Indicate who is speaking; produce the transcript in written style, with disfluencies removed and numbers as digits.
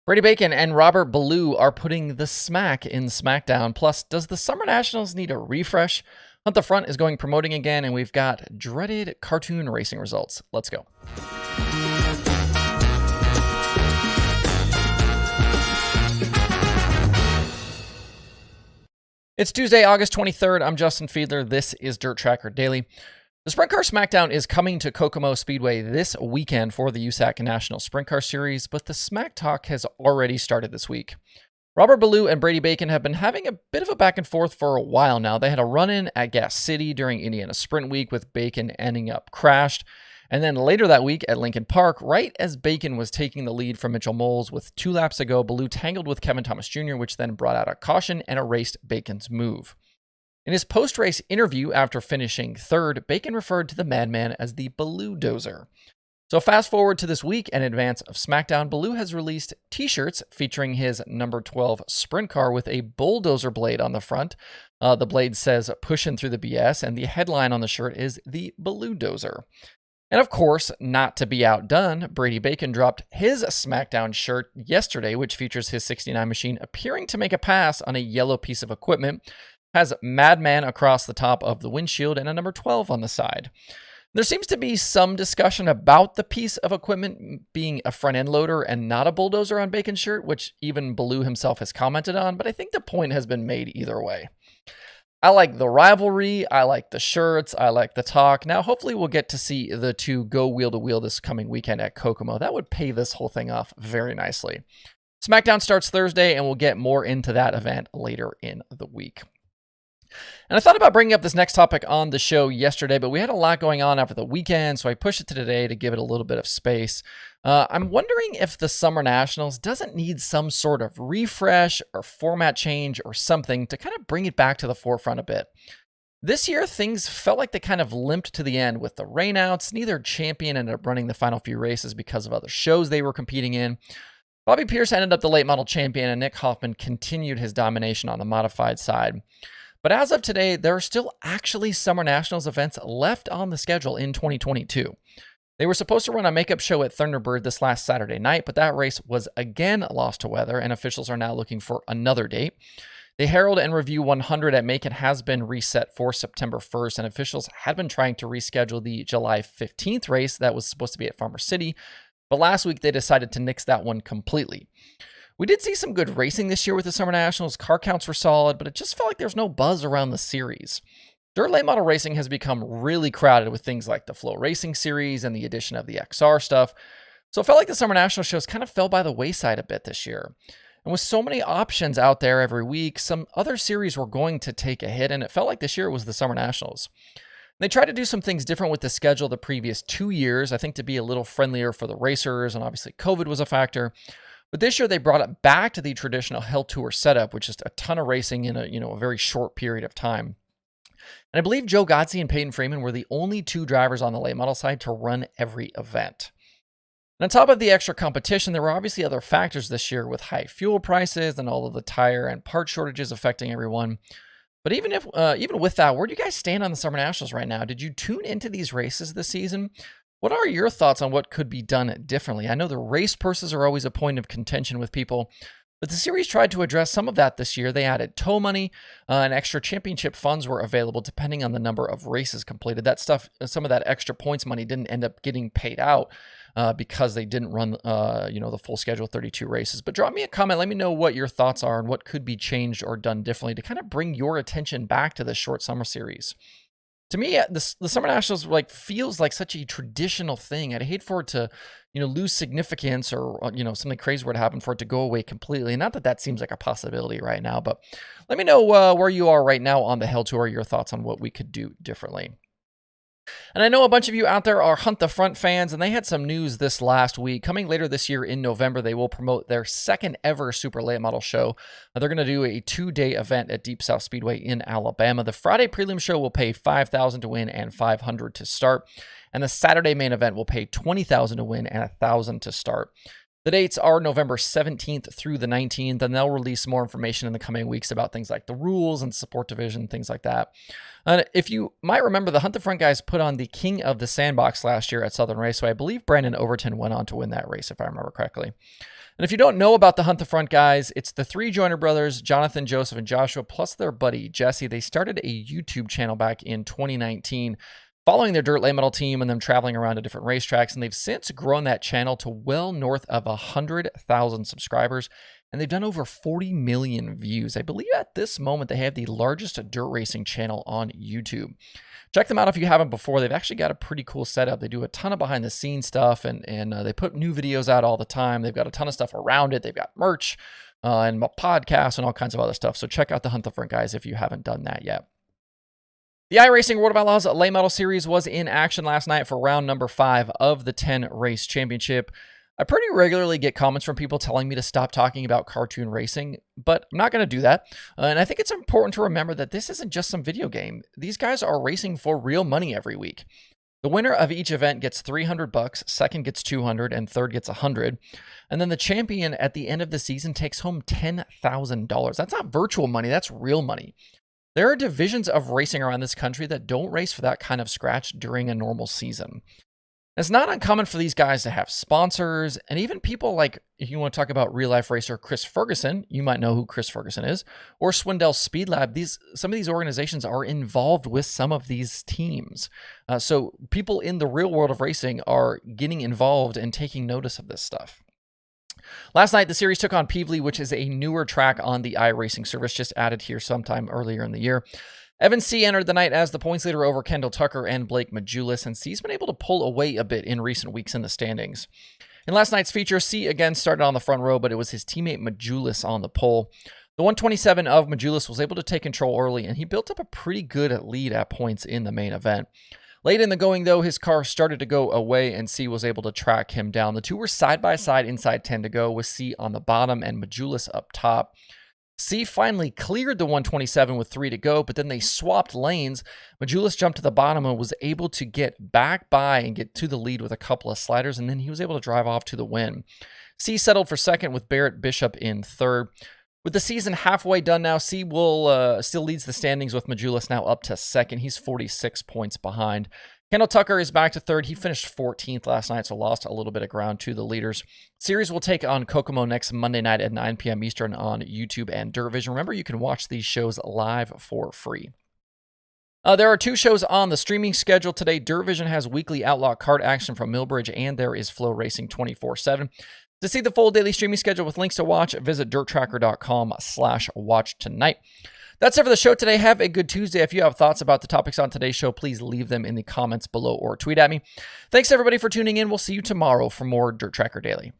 Speaker 1: Brady Bacon and Robert Ballou are putting the smack in SmackDown. Plus, does the Summer Nationals need a refresh? Hunt the Front is going promoting again, and we've got dreaded cartoon racing results. Let's go. It's Tuesday, August 23rd. I'm Justin Fiedler. This is Dirt Tracker Daily. The Sprint Car Smackdown is coming to Kokomo Speedway this weekend for the USAC National Sprint Car Series, but the Smack Talk has already started this week. Robert Ballou and Brady Bacon have been having a bit of a back and forth for a while now. They had a run-in at Gas City during Indiana Sprint Week with Bacon ending up crashed. And then later that week at Lincoln Park, right as Bacon was taking the lead from Mitchell Moles with 2 laps to go, Ballou tangled with Kevin Thomas Jr., which then brought out a caution and erased Bacon's move. In his post-race interview after finishing third, Bacon referred to the madman as the Ballou Dozer. So fast forward to this week in advance of SmackDown, Ballou has released t-shirts featuring his number 12 sprint car with a bulldozer blade on the front. The blade says "pushing through the BS," and the headline on the shirt is "the Ballou Dozer." And of course, not to be outdone, Brady Bacon dropped his SmackDown shirt yesterday, which features his 69 machine appearing to make a pass on a yellow piece of equipment. Has Madman across the top of the windshield and a number 12 on the side. There seems to be some discussion about the piece of equipment being a front end loader and not a bulldozer on Bacon's shirt, which even Ballou himself has commented on, but I think the point has been made either way. I like the rivalry, I like the shirts, I like the talk. Now, hopefully we'll get to see the two go wheel to wheel this coming weekend at Kokomo. That would pay this whole thing off very nicely. SmackDown starts Thursday, and we'll get more into that event later in the week. And I thought about bringing up this next topic on the show yesterday, but we had a lot going on after the weekend, so I pushed it to today to give it a little bit of space. I'm wondering if the Summer Nationals doesn't need some sort of refresh or format change or something to kind of bring it back to the forefront a bit. This year, things felt like they kind of limped to the end with the rainouts. Neither champion ended up running the final few races because of other shows they were competing in. Bobby Pierce ended up the late model champion, and Nick Hoffman continued his domination on the modified side. But as of today, there are still actually Summer Nationals events left on the schedule in 2022. They were supposed to run a makeup show at Thunderbird this last Saturday night, but that race was again lost to weather, and officials are now looking for another date. The Herald and Review 100 at Macon has been reset for September 1st, and officials had been trying to reschedule the July 15th race that was supposed to be at Farmer City, but last week they decided to nix that one completely. We did see some good racing this year with the Summer Nationals. Car counts were solid, but it just felt like there's no buzz around the series. Dirt late model racing has become really crowded with things like the Flow Racing Series and the addition of the XR stuff. So it felt like the Summer National shows kind of fell by the wayside a bit this year. And with so many options out there every week, some other series were going to take a hit, and it felt like this year was the Summer Nationals. They tried to do some things different with the schedule the previous 2 years, I think to be a little friendlier for the racers, and obviously COVID was a factor. But this year they brought it back to the traditional Hell Tour setup, which is a ton of racing in a very short period of time. And I believe Joe Gotze and Peyton Freeman were the only 2 drivers on the late model side to run every event. And on top of the extra competition, there were obviously other factors this year with high fuel prices and all of the tire and part shortages affecting everyone. But even with that, where do you guys stand on the Summer Nationals right now? Did you tune into these races this season? What are your thoughts on what could be done differently? I know the race purses are always a point of contention with people, but the series tried to address some of that this year. They added tow money, and extra championship funds were available depending on the number of races completed. That stuff, some of that extra points money didn't end up getting paid out because they didn't run, the full schedule, 32 races. But drop me a comment. Let me know what your thoughts are and what could be changed or done differently to kind of bring your attention back to this short summer series. To me, the Summer Nationals feels like such a traditional thing. I'd hate for it to, lose significance or, something crazy were to happen for it to go away completely. Not that that seems like a possibility right now, but let me know where you are right now on the Hell Tour, your thoughts on what we could do differently. And I know a bunch of you out there are Hunt the Front fans, and they had some news this last week. Coming later this year in November, they will promote their second ever Super Late Model show. They're going to do a 2-day event at Deep South Speedway in Alabama. The Friday prelim show will pay $5,000 to win and $500 to start. And the Saturday main event will pay $20,000 to win and $1,000 to start. The dates are November 17th through the 19th, and they'll release more information in the coming weeks about things like the rules and support division, things like that. If you might remember, the Hunt the Front guys put on the King of the Sandbox last year at Southern Raceway. I believe Brandon Overton went on to win that race, if I remember correctly. And if you don't know about the Hunt the Front guys, it's the three Joyner brothers, Jonathan, Joseph, and Joshua, plus their buddy Jesse. They started a YouTube channel back in 2019 following their dirt late model team and them traveling around to different racetracks. And they've since grown that channel to well north of 100,000 subscribers. And they've done over 40 million views. I believe at this moment they have the largest dirt racing channel on YouTube. Check them out if you haven't before. They've actually got a pretty cool setup. They do a ton of behind the scenes stuff, and they put new videos out all the time. They've got a ton of stuff around it. They've got merch and podcasts and all kinds of other stuff. So check out the Hunt the Front guys if you haven't done that yet. The iRacing World of Outlaws late model series was in action last night for round number 5 of the 10 race championship. I pretty regularly get comments from people telling me to stop talking about cartoon racing, but I'm not going to do that. And I think it's important to remember that this isn't just some video game. These guys are racing for real money every week. The winner of each event gets $300, second gets $200, and third gets $100. And then the champion at the end of the season takes home $10,000. That's not virtual money, that's real money. There are divisions of racing around this country that don't race for that kind of scratch during a normal season. It's not uncommon for these guys to have sponsors, and even people like, if you want to talk about real-life racer Chris Ferguson, you might know who Chris Ferguson is, or Swindell Speed Lab. Some of these organizations are involved with some of these teams. So people in the real world of racing are getting involved and taking notice of this stuff. Last night, the series took on Peevely, which is a newer track on the iRacing service, just added here sometime earlier in the year. Evan C. entered the night as the points leader over Kendall Tucker and Blake Majulis, and C's been able to pull away a bit in recent weeks in the standings. In last night's feature, C again started on the front row, but it was his teammate Majulis on the pole. The 127 of Majulis was able to take control early, and he built up a pretty good lead at points in the main event. Late in the going, though, his car started to go away, and C was able to track him down. The two were side-by-side inside 10 to go, with C on the bottom and Majulis up top. C finally cleared the 127 with 3 to go, but then they swapped lanes. Majulis jumped to the bottom and was able to get back by and get to the lead with a couple of sliders, and then he was able to drive off to the win. C settled for second with Barrett Bishop in third. With the season halfway done now, C will still leads the standings with Majulis now up to second. He's 46 points behind. Kendall Tucker is back to third. He finished 14th last night, so lost a little bit of ground to the leaders. Series will take on Kokomo next Monday night at 9 p.m. Eastern on YouTube and Dirt Vision. Remember, you can watch these shows live for free. There are 2 shows on the streaming schedule today. Dirt Vision has weekly Outlaw kart action from Millbridge, and there is Flow Racing 24/7. To see the full daily streaming schedule with links to watch, visit dirttracker.com/watch tonight. That's it for the show today. Have a good Tuesday. If you have thoughts about the topics on today's show, please leave them in the comments below or tweet at me. Thanks everybody for tuning in. We'll see you tomorrow for more Dirt Tracker Daily.